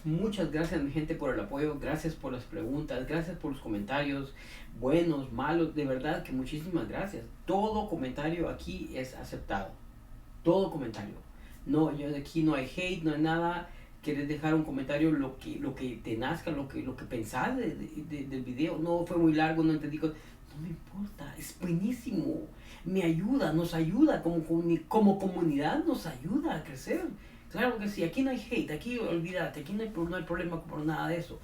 muchas gracias mi gente por el apoyo, gracias por las preguntas, gracias por los comentarios, buenos, malos, de verdad que muchísimas gracias. Todo comentario aquí es aceptado, todo comentario. No, yo de aquí no hay hate, no hay nada. Quieres dejar un comentario, lo que te nazca, lo que pensás del video. No fue muy largo, no entendí. No me importa, es buenísimo. Me ayuda, nos ayuda, como comunidad nos ayuda a crecer. Claro que sí, aquí no hay hate, aquí olvídate, aquí no hay problema por nada de eso.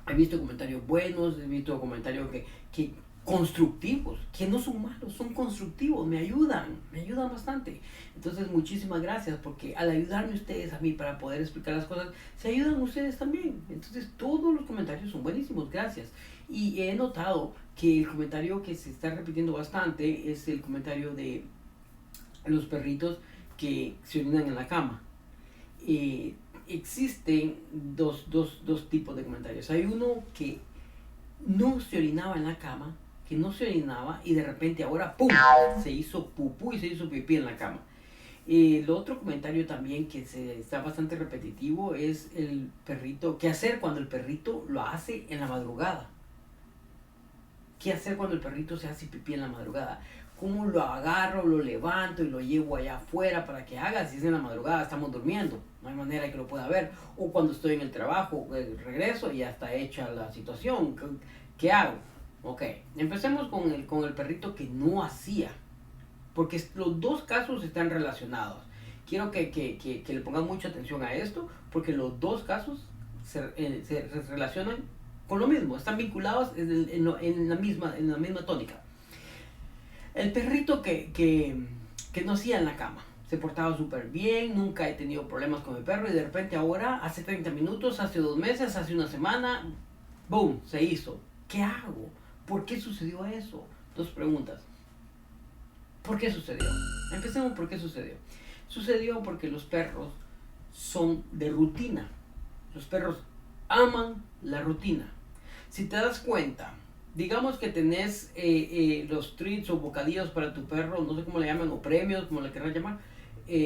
He visto comentarios buenos, he visto comentarios que constructivos, que no son malos, son constructivos, me ayudan bastante. Entonces muchísimas gracias, porque al ayudarme ustedes a mí para poder explicar las cosas, se ayudan ustedes también. Entonces todos los comentarios son buenísimos, gracias. Y he notado que el comentario que se está repitiendo bastante es el comentario de los perritos que se orinan en la cama. Existen dos tipos de comentarios. Hay uno que no se orinaba en la cama, que no se orinaba y de repente ahora ¡pum! Se hizo pupú y se hizo pipí en la cama. El otro comentario también que está bastante repetitivo es el perrito, ¿qué hacer cuando el perrito lo hace en la madrugada? ¿Qué hacer cuando el perrito se hace pipí en la madrugada? ¿Cómo lo agarro, lo levanto y lo llevo allá afuera para que haga? Si es en la madrugada, estamos durmiendo, no hay manera que lo pueda ver. O cuando estoy en el trabajo, regreso y ya está hecha la situación. ¿Qué hago? Ok, empecemos con el perrito que no hacía, porque los dos casos están relacionados. Quiero que le pongan mucha atención a esto, porque los dos casos se relacionan con lo mismo, están vinculados en la misma tónica. El perrito que no hacía en la cama, se portaba súper bien, nunca he tenido problemas con el perro y de repente ahora, hace 30 minutos, hace 2 meses, hace una semana, ¡boom!, se hizo. ¿Qué hago? ¿Por qué sucedió eso? Dos preguntas. ¿Por qué sucedió? Empecemos por qué sucedió. Sucedió porque los perros son de rutina. Los perros aman la rutina. Si te das cuenta, digamos que tenés los treats o bocadillos para tu perro, no sé cómo le llaman, o premios, como le querrás llamar,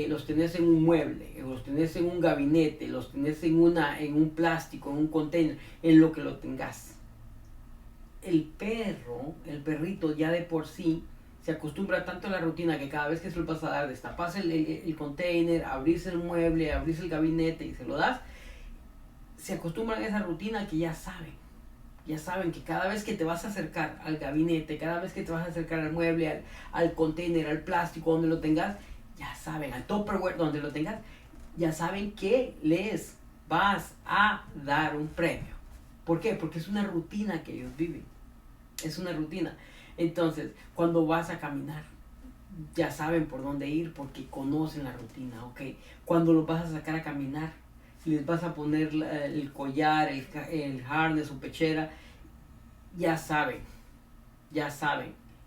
los tenés en un mueble, los tenés en un gabinete, los tenés en un plástico, en un container, en lo que lo tengas. El perrito ya de por sí, se acostumbra tanto a la rutina que cada vez que se lo vas a dar, destapas el container, abrirse el mueble, abrirse el gabinete y se lo das, se acostumbran a esa rutina que ya saben que cada vez que te vas a acercar al gabinete, cada vez que te vas a acercar al mueble, al container, al plástico, donde lo tengas, ya saben, al Tupperware, donde lo tengas, ya saben que les vas a dar un premio. ¿Por qué? Porque es una rutina que ellos viven. Es una rutina. Entonces, cuando vas a caminar, ya saben por dónde ir porque conocen la rutina, ¿ok? Cuando los vas a sacar a caminar, les vas a poner el collar, el harness o pechera, ya saben.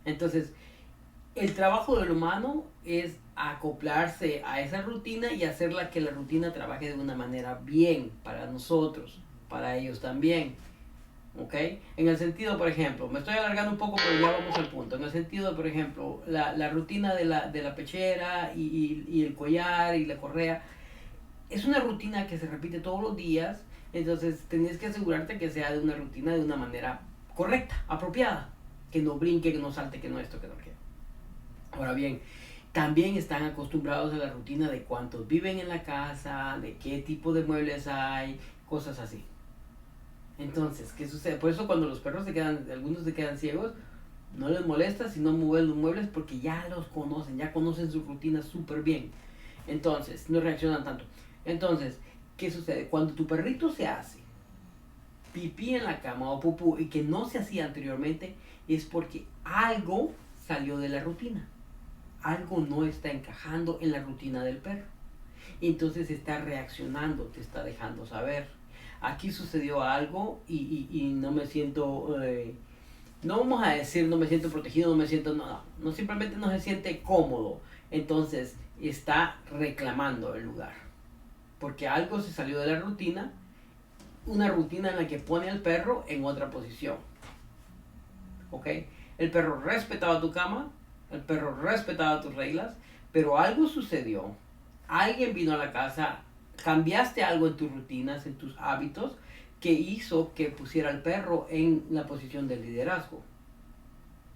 Entonces, el trabajo del humano es acoplarse a esa rutina y hacerla que la rutina trabaje de una manera bien para nosotros, para ellos también. ¿Ok? En el sentido, por ejemplo, me estoy alargando un poco, pero ya vamos al punto. En el sentido, por ejemplo, la rutina de la pechera y el collar y la correa, es una rutina que se repite todos los días, entonces tenés que asegurarte que sea de una rutina de una manera correcta, apropiada, que no brinque, que no salte, que no esto, que no aquello. Ahora bien, también están acostumbrados a la rutina de cuántos viven en la casa, de qué tipo de muebles hay, cosas así. Entonces, ¿qué sucede? Por eso cuando los perros algunos se quedan ciegos, no les molesta si no mueven los muebles porque ya los conocen, ya conocen su rutina súper bien. Entonces, no reaccionan tanto. Entonces, ¿qué sucede? Cuando tu perrito se hace pipí en la cama o pupú y que no se hacía anteriormente, es porque algo salió de la rutina. Algo no está encajando en la rutina del perro. Entonces está reaccionando, te está dejando saber. Aquí sucedió algo y no me siento, no vamos a decir no me siento protegido, no me siento, no, simplemente no se siente cómodo. Entonces está reclamando el lugar. Porque algo se salió de la rutina, una rutina en la que pone al perro en otra posición. ¿Ok? El perro respetaba tu cama, el perro respetaba tus reglas, pero algo sucedió. Alguien vino a la casa, cambiaste algo en tus rutinas, en tus hábitos, que hizo que pusiera al perro en la posición de liderazgo.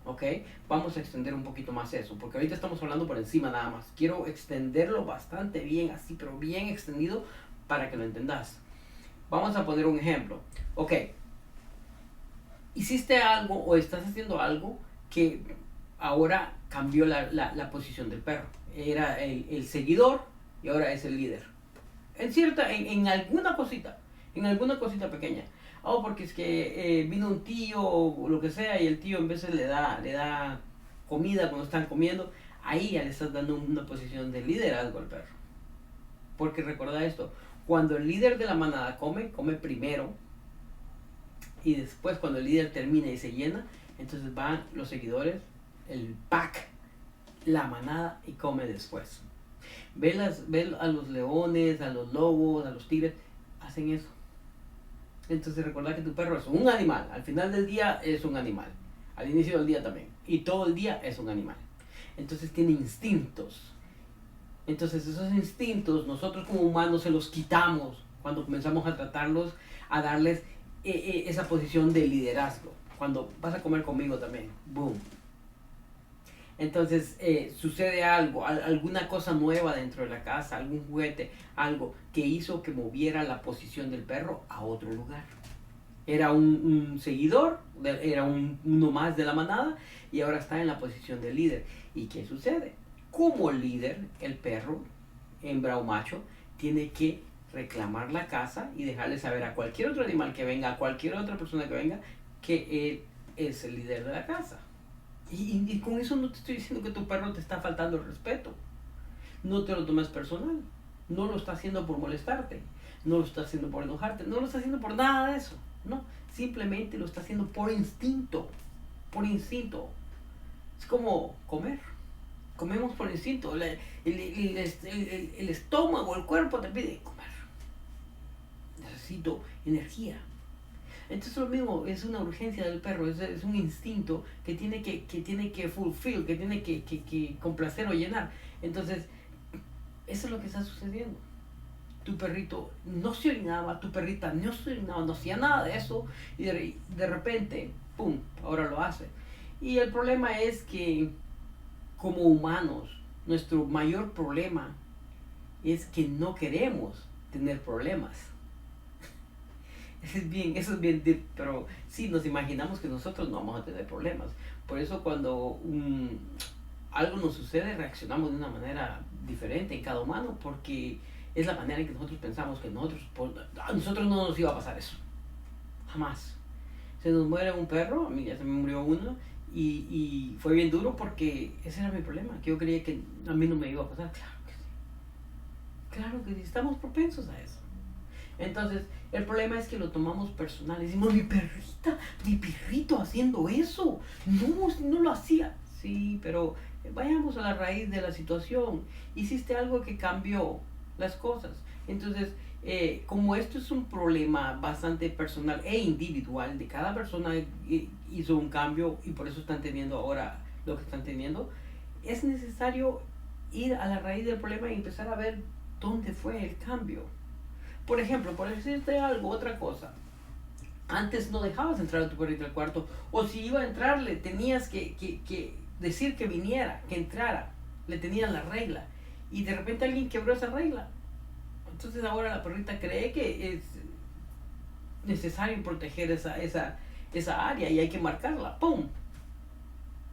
¿Ok? Vamos a extender un poquito más eso, porque ahorita estamos hablando por encima nada más. Quiero extenderlo bastante bien, así, pero bien extendido para que lo entendas. Vamos a poner un ejemplo. Ok, hiciste algo o estás haciendo algo que ahora cambió la posición del perro. Era el seguidor y ahora es el líder. En alguna cosita pequeña. Oh, porque es que vino un tío o lo que sea y el tío en vez le da comida cuando están comiendo, ahí ya le estás dando una posición de liderazgo al perro. Porque recuerda esto, cuando el líder de la manada come primero y después cuando el líder termina y se llena, entonces van los seguidores, el pack, la manada y come después. Ve a los leones, a los lobos, a los tigres, hacen eso. Entonces recuerda que tu perro es un animal, al final del día es un animal, al inicio del día también, y todo el día es un animal. Entonces tiene instintos. Entonces esos instintos nosotros como humanos se los quitamos cuando comenzamos a tratarlos, a darles esa posición de liderazgo. Cuando vas a comer conmigo también, boom. Entonces sucede algo, alguna cosa nueva dentro de la casa, algún juguete, algo que hizo que moviera la posición del perro a otro lugar. Era un seguidor, era uno más de la manada y ahora está en la posición de líder. ¿Y qué sucede? Como líder, el perro, hembra o macho, tiene que reclamar la casa y dejarle saber a cualquier otro animal que venga, a cualquier otra persona que venga, que él es el líder de la casa. Y con eso no te estoy diciendo que tu perro te está faltando el respeto. No te lo tomes personal. No lo está haciendo por molestarte. No lo está haciendo por enojarte. No lo está haciendo por nada de eso. No. Simplemente lo está haciendo por instinto. Por instinto. Es como comer. Comemos por instinto. El estómago, el cuerpo te pide comer. Necesito energía. Entonces lo mismo, es una urgencia del perro, es un instinto que tiene que fulfill, que tiene que complacer o llenar. Entonces, eso es lo que está sucediendo. Tu perrito no se orinaba, tu perrita no se orinaba, no hacía nada de eso, y de repente, ¡pum!, ahora lo hace. Y el problema es que, como humanos, nuestro mayor problema es que no queremos tener problemas. Eso es bien deep, pero sí, nos imaginamos que nosotros no vamos a tener problemas. Por eso cuando algo nos sucede, reaccionamos de una manera diferente en cada humano, porque es la manera en que nosotros pensamos que a nosotros no nos iba a pasar eso. Jamás. Se nos muere un perro, a mí ya se me murió uno, y fue bien duro porque ese era mi problema, que yo creía que a mí no me iba a pasar. Claro que sí. Claro que sí, estamos propensos a eso. Entonces, el problema es que lo tomamos personal. Decimos, mi perrito haciendo eso. No lo hacía. Sí, pero vayamos a la raíz de la situación. Hiciste algo que cambió las cosas. Entonces, como esto es un problema bastante personal e individual, de cada persona hizo un cambio y por eso están teniendo ahora lo que están teniendo, es necesario ir a la raíz del problema y empezar a ver dónde fue el cambio. Por ejemplo, por decirte algo, otra cosa. Antes no dejabas entrar a tu perrito al cuarto, o si iba a entrar le tenías que decir que viniera, que entrara. Le tenían la regla. Y de repente alguien quebró esa regla. Entonces ahora la perrita cree que es necesario proteger esa área y hay que marcarla. ¡Pum!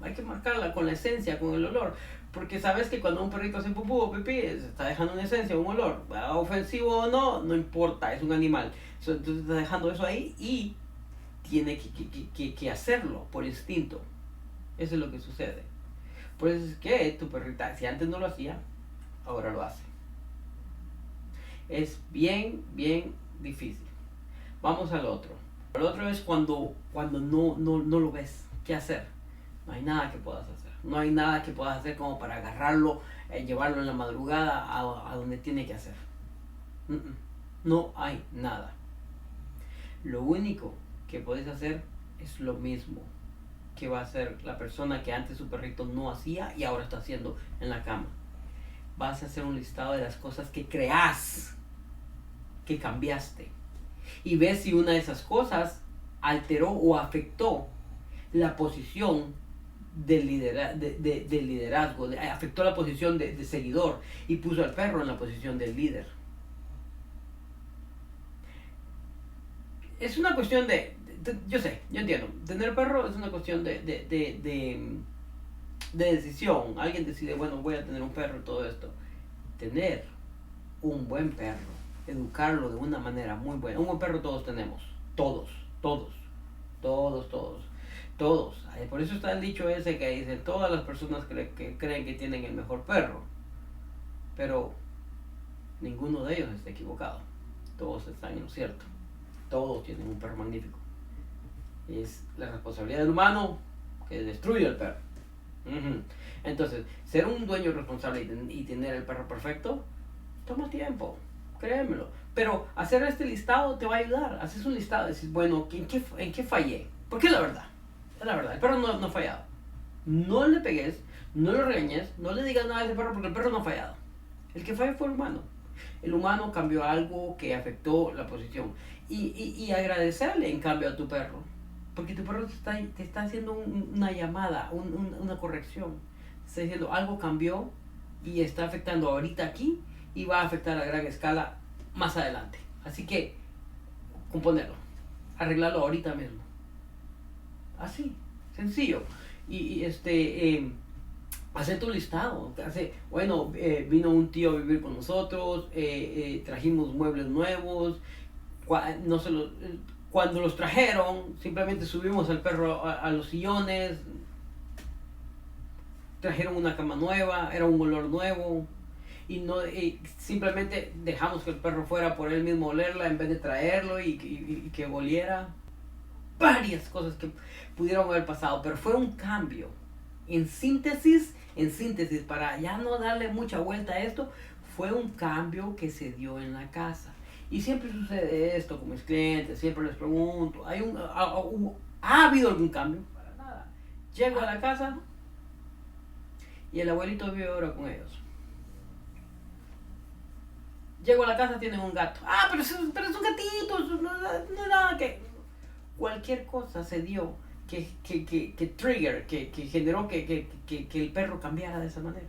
Hay que marcarla con la esencia, con el olor. Porque sabes que cuando un perrito hace pupú o pipí, se está dejando una esencia, un olor. Ofensivo o no, no importa, es un animal. Entonces está dejando eso ahí y tiene que hacerlo por instinto. Eso es lo que sucede. Por eso es que tu perrita, si antes no lo hacía, ahora lo hace. Es bien difícil. Vamos al otro. El otro es cuando no lo ves. ¿Qué hacer? No hay nada que puedas hacer. No hay nada que puedas hacer como para agarrarlo, llevarlo en la madrugada a donde tiene que hacer. No hay nada. Lo único que puedes hacer es lo mismo que va a hacer la persona que antes su perrito no hacía y ahora está haciendo en la cama. Vas a hacer un listado de las cosas que creas que cambiaste. Y ves si una de esas cosas alteró o afectó la posición del liderazgo, afectó la posición de seguidor y puso al perro en la posición del líder. Es una cuestión yo sé, yo entiendo, tener perro es una cuestión de decisión. Alguien decide, bueno, voy a tener un perro y todo esto. Tener un buen perro, educarlo de una manera muy buena. Un buen perro todos tenemos, todos. Por eso está el dicho ese que dice, todas las personas que creen que tienen el mejor perro, pero ninguno de ellos está equivocado. Todos están en lo cierto. Todos tienen un perro magnífico. Es la responsabilidad del humano que destruye al perro. Entonces, ser un dueño responsable y tener el perro perfecto toma tiempo, créemelo. Pero hacer este listado te va a ayudar. Haces un listado y dices, bueno, ¿en qué fallé? Porque es la verdad, el perro no ha fallado. No le pegues, no lo regañes, no le digas nada a ese perro porque el perro no ha fallado. El que falló fue el humano. El humano cambió algo que afectó la posición. Y agradecerle en cambio a tu perro. Porque tu perro te está haciendo una llamada, una corrección. Está diciendo algo cambió y está afectando ahorita aquí y va a afectar a gran escala más adelante. Así que componerlo, arreglarlo ahorita mismo. Así, sencillo. Hacer tu listado. Vino un tío a vivir con nosotros, trajimos muebles nuevos, cuando los trajeron, simplemente subimos al perro a los sillones, trajeron una cama nueva, era un olor nuevo, y simplemente dejamos que el perro fuera por él mismo a olerla en vez de traerlo y que oliera. Varias cosas que pudieron haber pasado, pero fue un cambio. En síntesis, para ya no darle mucha vuelta a esto, fue un cambio que se dio en la casa. Y siempre sucede esto con mis clientes, siempre les pregunto, ¿ha habido algún cambio? Para nada. Llego a la casa y el abuelito vive ahora con ellos. Llego a la casa, tienen un gato. Pero es un gatito, no es nada que... Cualquier cosa se dio que generó que el perro cambiara de esa manera.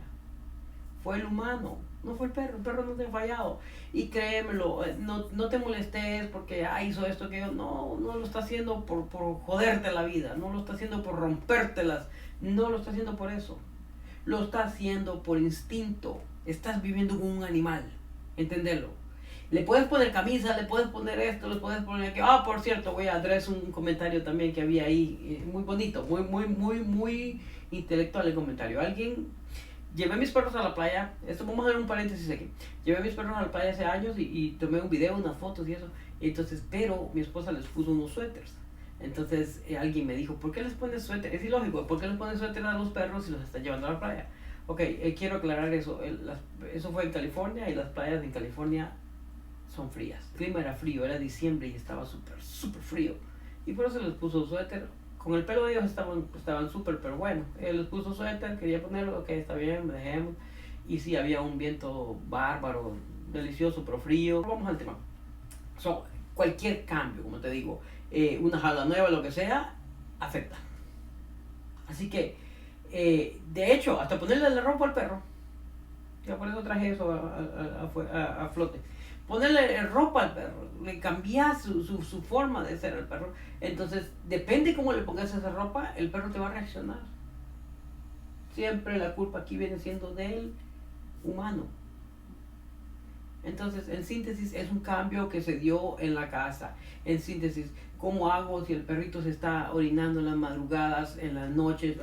Fue el humano, no fue el perro no te ha fallado. Y créemelo, no te molestes porque hizo esto que yo, no lo está haciendo por joderte la vida, no lo está haciendo por rompértelas, no lo está haciendo por eso. Lo está haciendo por instinto. Estás viviendo con un animal, entenderlo. Le puedes poner camisa, le puedes poner esto, le puedes poner aquí. Por cierto, voy a adresar un comentario también que había ahí, muy bonito, muy intelectual el comentario. Llevé mis perros a la playa, vamos a ver un paréntesis aquí. Llevé mis perros a la playa hace años y tomé un video, unas fotos y eso. Pero mi esposa les puso unos suéteres. Entonces alguien me dijo, ¿por qué les pones suéter? Es ilógico, ¿por qué les pones suéter a los perros si los están llevando a la playa? Ok, quiero aclarar eso. Eso fue en California y las playas en California son frías. El clima era frío, era diciembre y estaba súper frío. Y por eso les puso suéter. Con el pelo de ellos estaban súper, pero bueno. Él les puso suéter, quería ponerlo, ok, está bien, dejemos. Y sí, había un viento bárbaro, delicioso, pero frío. Vamos al tema. Cualquier cambio, como te digo, una jaula nueva, lo que sea, afecta. Así que, de hecho, hasta ponerle la ropa al perro. Ya por eso traje eso a flote. Ponerle ropa al perro, le cambias su forma de ser al perro. Entonces, depende cómo le pongas esa ropa, el perro te va a reaccionar. Siempre la culpa aquí viene siendo del humano. Entonces, en síntesis, es un cambio que se dio en la casa. En síntesis, ¿cómo hago si el perrito se está orinando en las madrugadas, en las noches,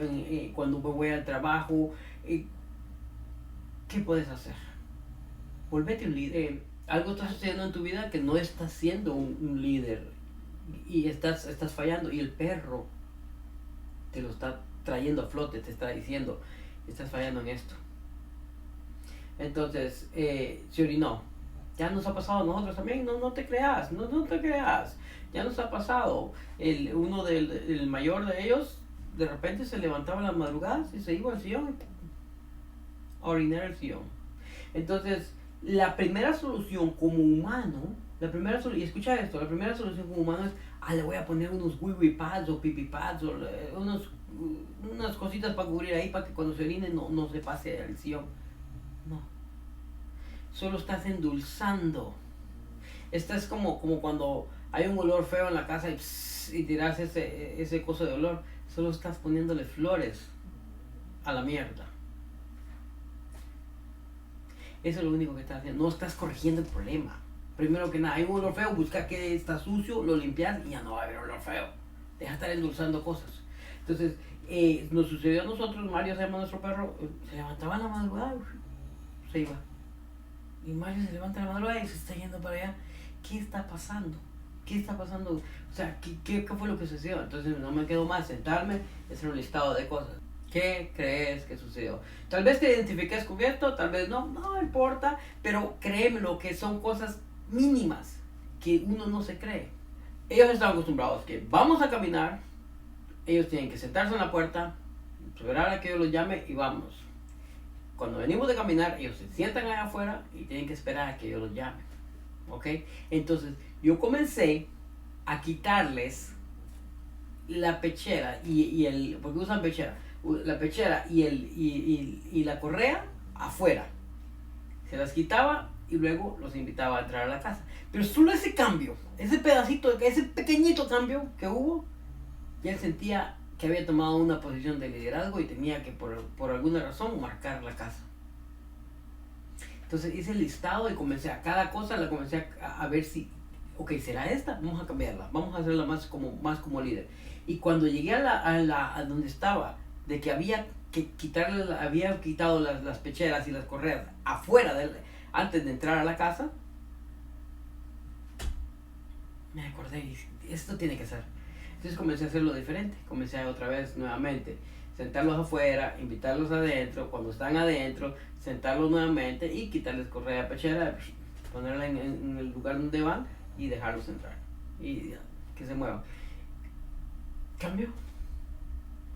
cuando me voy al trabajo? ¿Qué puedes hacer? Volvete un líder. Algo está sucediendo en tu vida que no estás siendo un líder y estás fallando, y el perro te lo está trayendo a flote, te está diciendo, estás fallando en esto. Entonces, se orinó. Ya nos ha pasado a nosotros también, no te creas, no te creas. Ya nos ha pasado. El mayor de ellos, de repente se levantaba en las madrugadas y se iba al sillón a orinar el sillón. Entonces, La primera solución como humano, y escucha esto, la primera solución como humano es, le voy a poner unos wee pads o pipi pads o unas cositas para cubrir ahí para que cuando se orine no se pase al sillón. No, solo estás endulzando. Estás como cuando hay un olor feo en la casa y tiras ese coso de olor. Solo estás poniéndole flores a la mierda. Eso es lo único que estás haciendo. No estás corrigiendo el problema. Primero que nada, hay un olor feo, busca que está sucio, lo limpias y ya no va a haber olor feo. Deja de estar endulzando cosas. Entonces, nos sucedió a nosotros, Mario se llama nuestro perro, se levantaba en la madrugada, se iba. Y Mario se levanta en la madrugada y se está yendo para allá. ¿Qué está pasando? ¿Qué está pasando? O sea, ¿qué fue lo que sucedió? Entonces no me quedó más sentarme y hacer un listado de cosas. ¿Qué crees que sucedió? Tal vez te identifiques con esto, tal vez no importa, pero créeme lo que son cosas mínimas que uno no se cree. Ellos están acostumbrados que vamos a caminar, ellos tienen que sentarse en la puerta, esperar a que yo los llame y vamos. Cuando venimos de caminar, ellos se sientan allá afuera y tienen que esperar a que yo los llame. ¿Ok? Entonces, yo comencé a quitarles la pechera porque usan pechera, la pechera y la correa afuera. Se las quitaba y luego los invitaba a entrar a la casa. Pero solo ese cambio, ese pedacito, ese pequeñito cambio que hubo, ya él sentía que había tomado una posición de liderazgo y tenía que por alguna razón marcar la casa. Entonces hice el listado y comencé a cada cosa, la comencé a ver si, ok, ¿será esta? Vamos a cambiarla, vamos a hacerla más como líder. Y cuando llegué a donde estaba, de que había que había quitado las pecheras y las correas afuera, antes de entrar a la casa, me acordé, esto tiene que ser. Entonces comencé a hacerlo diferente, comencé otra vez nuevamente, sentarlos afuera, invitarlos adentro, cuando están adentro, sentarlos nuevamente y quitarles correa pechera, ponerla en el lugar donde van y dejarlos entrar y que se muevan. Cambió.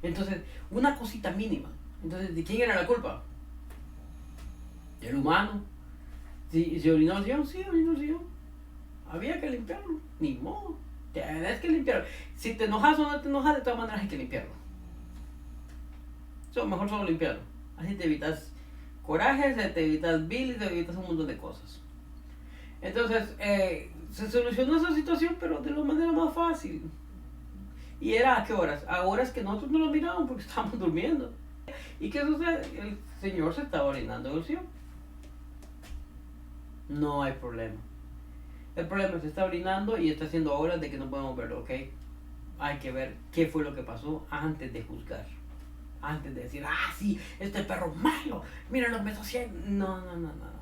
Entonces, una cosita mínima. Entonces, ¿de quién era la culpa? Del humano. Si se orinó el sillón, sí, orinó el sillón. Había que limpiarlo, ni modo. Tienes que limpiarlo. Si te enojas o no te enojas, de todas maneras hay que limpiarlo. Mejor solo limpiarlo. Así te evitas corajes, te evitas bilis, te evitas un montón de cosas. Entonces, se solucionó esa situación, pero de la manera más fácil. ¿Y era a qué horas? A horas que nosotros no lo mirábamos porque estábamos durmiendo. ¿Y qué sucede? El señor se estaba orinando en el sillón. No hay problema. El problema es que se está orinando y está haciendo horas de que no podemos verlo, ¿ok? Hay que ver qué fue lo que pasó antes de juzgar. Antes de decir, sí, este perro es malo, mira lo que me está haciendo. No.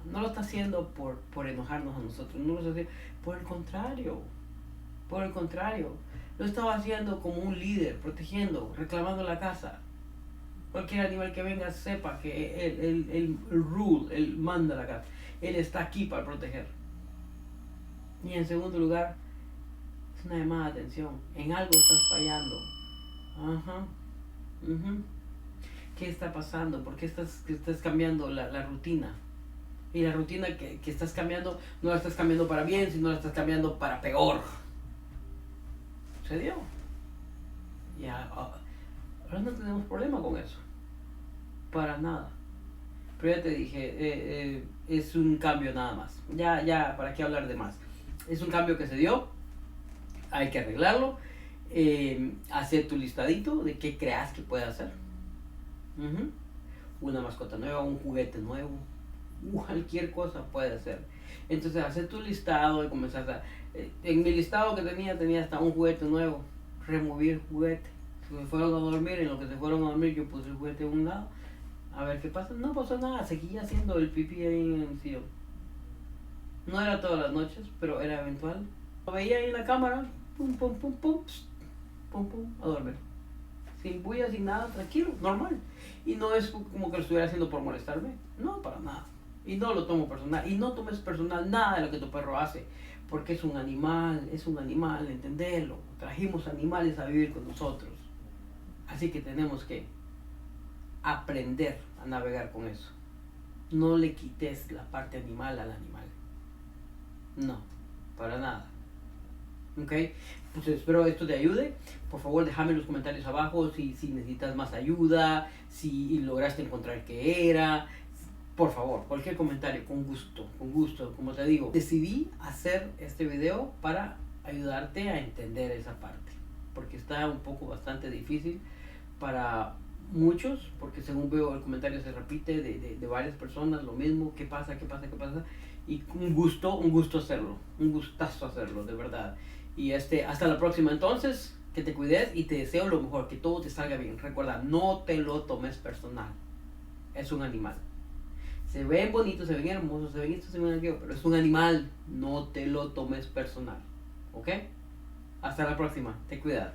No lo está haciendo por enojarnos a nosotros, no lo está haciendo por el contrario. Por el contrario, lo estaba haciendo como un líder, protegiendo, reclamando la casa. Cualquier animal que venga sepa que él rule, él manda la casa. Él está aquí para proteger. Y en segundo lugar, es una llamada de atención. En algo estás fallando. ¿Qué está pasando? ¿Por qué estás cambiando la rutina? Y la rutina que estás cambiando, no la estás cambiando para bien, sino la estás cambiando para peor. ¿Se dio? Ya, ahora no tenemos problema con eso. Para nada. Pero ya te dije, es un cambio nada más. Ya, ¿para qué hablar de más? Es un cambio que se dio. Hay que arreglarlo. Hacer tu listadito de qué creas que puede hacer. Una mascota nueva, un juguete nuevo, cualquier cosa puede hacer. Entonces hacer tu listado y comenzar en mi listado que tenía hasta un juguete nuevo. Removí el juguete. Se fueron a dormir, en lo que se fueron a dormir yo puse el juguete a un lado. A ver qué pasa. No pasó nada, seguía haciendo el pipí ahí en el sillón. No era todas las noches, pero era eventual. Lo veía ahí en la cámara, pum, a dormir. Sin bulla, sin nada, tranquilo, normal. Y no es como que lo estuviera haciendo por molestarme. No, para nada. Y no lo tomo personal. Y no tomes personal nada de lo que tu perro hace. Porque es un animal, entenderlo. Trajimos animales a vivir con nosotros. Así que tenemos que aprender a navegar con eso. no le quites la parte animal al animal. No, para nada. ¿Ok? Pues espero esto te ayude. Por favor, déjame en los comentarios abajo si necesitas más ayuda, si lograste encontrar qué era. Por favor, cualquier comentario, con gusto, con gusto. Como te digo, decidí hacer este video para ayudarte a entender esa parte, porque está un poco bastante difícil para muchos, porque según veo el comentario se repite de varias personas lo mismo, qué pasa, qué pasa, qué pasa, y un gusto hacerlo, un gustazo hacerlo, de verdad. Y hasta la próxima entonces, que te cuides y te deseo lo mejor, que todo te salga bien. Recuerda, no te lo tomes personal, es un animal. Se ven bonitos, se ven hermosos, se ven esto, se ven aquello, pero es un animal, no te lo tomes personal, ¿ok? Hasta la próxima, te cuidas.